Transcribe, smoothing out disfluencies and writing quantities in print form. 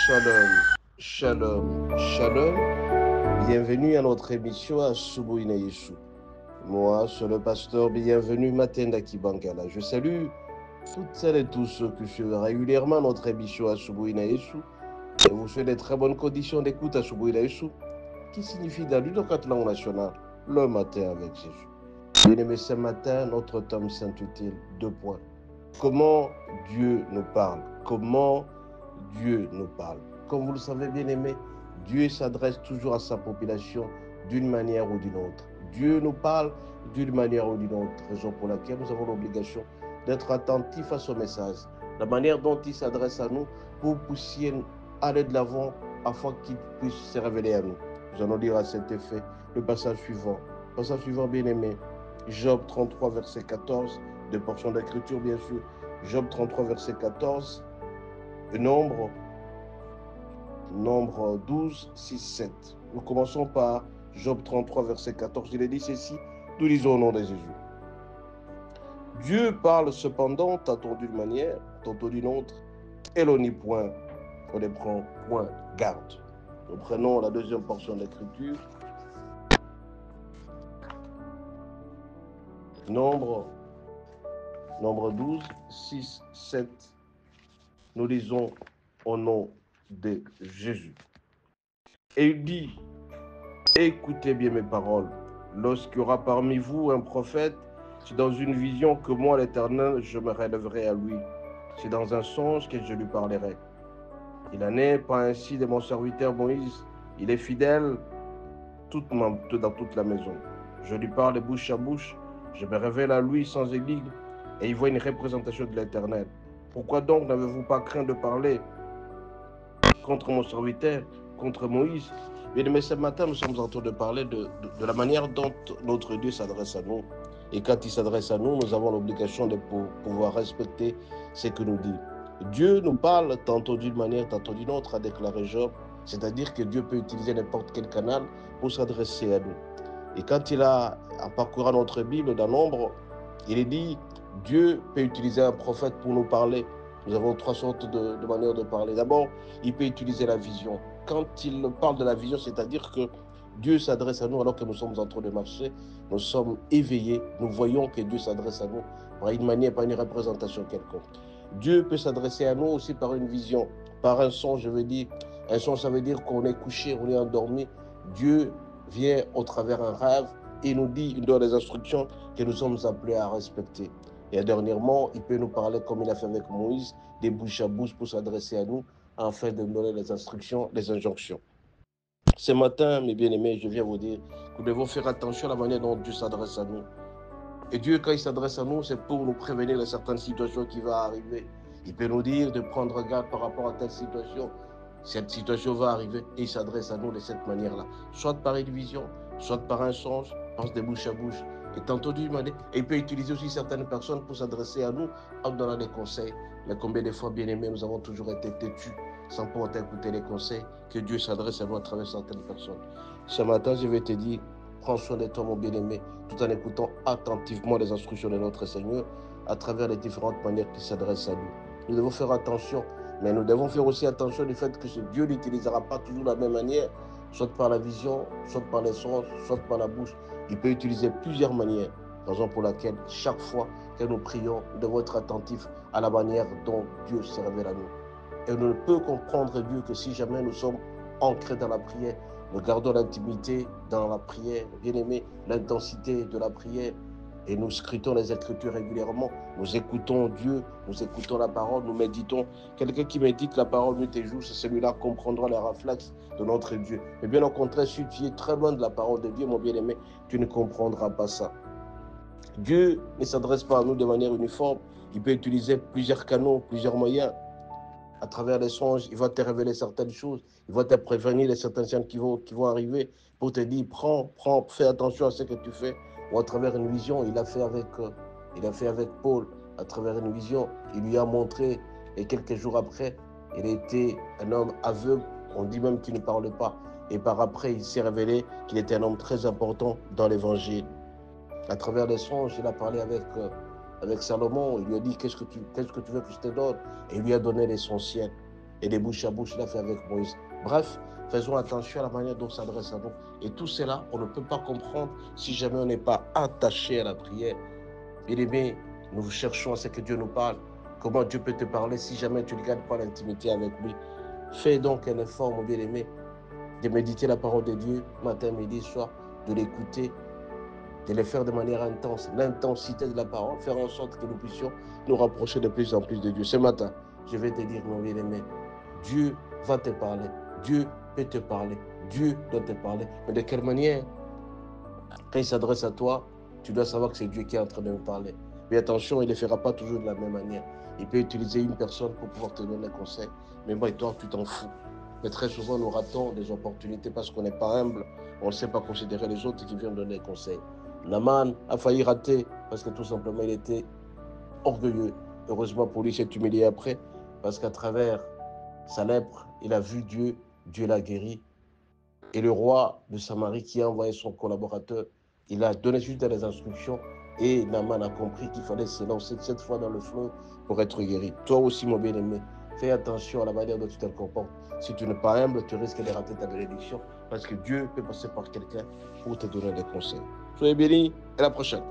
Shalom, shalom, shalom. Bienvenue à notre émission à Subuhi na Yesu. Moi, c'est le pasteur Bienvenue Matenda Kibangala. Je salue toutes celles et tous ceux qui suivent régulièrement notre émission à Subuhi na Yesu. Et vous souhaitez de très bonnes conditions d'écoute à Subuhi na Yesu, qui signifie dans l'unique langue nationale, le matin avec Jésus. Bien-aimés, ce matin, notre thème s'intitule 2 points. Comment Dieu nous parle? Comment Dieu nous parle? Comme vous le savez, bien-aimés, Dieu s'adresse toujours à sa population d'une manière ou d'une autre. Dieu nous parle d'une manière ou d'une autre, raison pour laquelle nous avons l'obligation d'être attentifs à son message, la manière dont il s'adresse à nous pour pousser aller de l'avant afin qu'il puisse se révéler à nous. Nous allons lire à cet effet le passage suivant. Passage suivant, bien-aimé, Job 33, verset 14, de portions d'écriture, bien sûr. Job 33, verset 14, Nombre 12, 6, 7. Nous commençons par Job 33, verset 14. Il est dit ceci, nous lisons au nom de Jésus. Dieu parle cependant, tantôt d'une manière, tantôt d'une autre, et l'on n'y point, on ne prend point garde. Nous prenons la deuxième portion de l'écriture. Nombre 12, 6, 7. Nous lisons au nom de Jésus. Et il dit, écoutez bien mes paroles. Lorsqu'il y aura parmi vous un prophète, c'est dans une vision que moi, l'Éternel, je me relèverai à lui. C'est dans un songe que je lui parlerai. Il n'en est pas ainsi de mon serviteur Moïse. Il est fidèle dans toute la maison. Je lui parle de bouche à bouche. Je me révèle à lui sans énigme et il voit une représentation de l'Éternel. Pourquoi donc n'avez-vous pas craint de parler contre mon serviteur, contre Moïse? Bien, ce matin, nous sommes en train de parler de la manière dont notre Dieu s'adresse à nous. Et quand il s'adresse à nous, nous avons l'obligation de pouvoir respecter ce que nous dit. Dieu nous parle tantôt d'une manière, tantôt d'une autre, a déclaré Job. C'est-à-dire que Dieu peut utiliser n'importe quel canal pour s'adresser à nous. Et quand il a, en parcourant notre Bible dans Nombre, il est dit, Dieu peut utiliser un prophète pour nous parler. Nous avons 3 sortes de manières de parler. D'abord, il peut utiliser la vision. Quand il parle de la vision, c'est-à-dire que Dieu s'adresse à nous alors que nous sommes en train de marcher, nous sommes éveillés, nous voyons que Dieu s'adresse à nous par une manière, par une représentation quelconque. Dieu peut s'adresser à nous aussi par une vision, par un son, je veux dire. Un son, ça veut dire qu'on est couché, on est endormi. Dieu vient au travers un rêve et nous dit, il donne des instructions que nous sommes appelés à respecter. Et dernièrement, il peut nous parler comme il a fait avec Moïse, des bouche à bouche pour s'adresser à nous, afin de nous donner les instructions, les injonctions. Ce matin, mes bien-aimés, je viens vous dire que nous devons faire attention à la manière dont Dieu s'adresse à nous. Et Dieu, quand il s'adresse à nous, c'est pour nous prévenir de certaines situations qui vont arriver. Il peut nous dire de prendre garde par rapport à telle situation. Cette situation va arriver et il s'adresse à nous de cette manière-là. Soit par une vision, soit par un songe, pense de bouche à bouche. Et tantôt d'une manière, et il peut utiliser aussi certaines personnes pour s'adresser à nous en donnant des conseils. Mais combien de fois, bien aimés, nous avons toujours été têtus sans pouvoir écouter les conseils que Dieu s'adresse à nous à travers certaines personnes. Ce matin, je vais te dire, prends soin de toi, mon bien-aimé, tout en écoutant attentivement les instructions de notre Seigneur à travers les différentes manières qu'il s'adresse à nous. Nous devons faire attention, mais nous devons faire aussi attention du fait que ce Dieu n'utilisera pas toujours de la même manière, soit par la vision, soit par les sens, soit par la bouche. Il peut utiliser plusieurs manières, raison pour laquelle chaque fois que nous prions, nous devons être attentifs à la manière dont Dieu se révèle à nous. Et on ne peut comprendre Dieu que si jamais nous sommes ancrés dans la prière, nous gardons l'intimité dans la prière, bien-aimé, l'intensité de la prière, et nous scrutons les Écritures régulièrement, nous écoutons Dieu, nous écoutons la parole, nous méditons. Quelqu'un qui médite la parole nuit et jour, c'est celui-là qui comprendra les réflexes de notre Dieu. Mais bien au contraire, si tu es très loin de la parole de Dieu, mon bien-aimé, tu ne comprendras pas ça. Dieu ne s'adresse pas à nous de manière uniforme, il peut utiliser plusieurs canaux, plusieurs moyens. À travers les songes, il va te révéler certaines choses, il va te prévenir de certaines choses qui vont arriver pour te dire, prends, fais attention à ce que tu fais. Ou à travers une vision, il a fait avec Paul, à travers une vision, il lui a montré, et quelques jours après, il était un homme aveugle, on dit même qu'il ne parlait pas. Et par après, il s'est révélé qu'il était un homme très important dans l'évangile. À travers les songes, il a parlé avec Salomon, il lui a dit, qu'est-ce que tu veux que je te donne? Et il lui a donné l'essentiel. et des bouches à bouche, il a fait avec Moïse. Bref, faisons attention à la manière dont on s'adresse à nous. Et tout cela, on ne peut pas comprendre si jamais on n'est pas attaché à la prière. Bien aimé, nous cherchons à ce que Dieu nous parle. Comment Dieu peut te parler si jamais tu ne gardes pas l'intimité avec lui? Fais donc un effort, mon bien-aimé, de méditer la parole de Dieu matin, midi, soir, de l'écouter, de le faire de manière intense, l'intensité de la parole, faire en sorte que nous puissions nous rapprocher de plus en plus de Dieu. Ce matin, je vais te dire, mon bien-aimé, Dieu va te parler, Dieu peut te parler, Dieu doit te parler. Mais de quelle manière? Quand il s'adresse à toi, tu dois savoir que c'est Dieu qui est en train de nous parler. Mais attention, il ne le fera pas toujours de la même manière. Il peut utiliser une personne pour pouvoir te donner des conseils, mais moi et toi, tu t'en fous. Mais très souvent, nous ratons des opportunités parce qu'on n'est pas humble, on ne sait pas considérer les autres qui viennent donner des conseils. Naaman a failli rater parce que tout simplement, il était orgueilleux. Heureusement pour lui, il s'est humilié après parce qu'à travers sa lèpre, il a vu Dieu, Dieu l'a guéri. Et le roi de Samarie qui a envoyé son collaborateur, il a donné juste des instructions et Naaman a compris qu'il fallait se lancer cette fois dans le fleuve pour être guéri. Toi aussi, mon bien-aimé, fais attention à la manière dont tu te comportes. Si tu n'es pas humble, tu risques de rater ta bénédiction parce que Dieu peut passer par quelqu'un pour te donner des conseils. Soyez bénis et à la prochaine.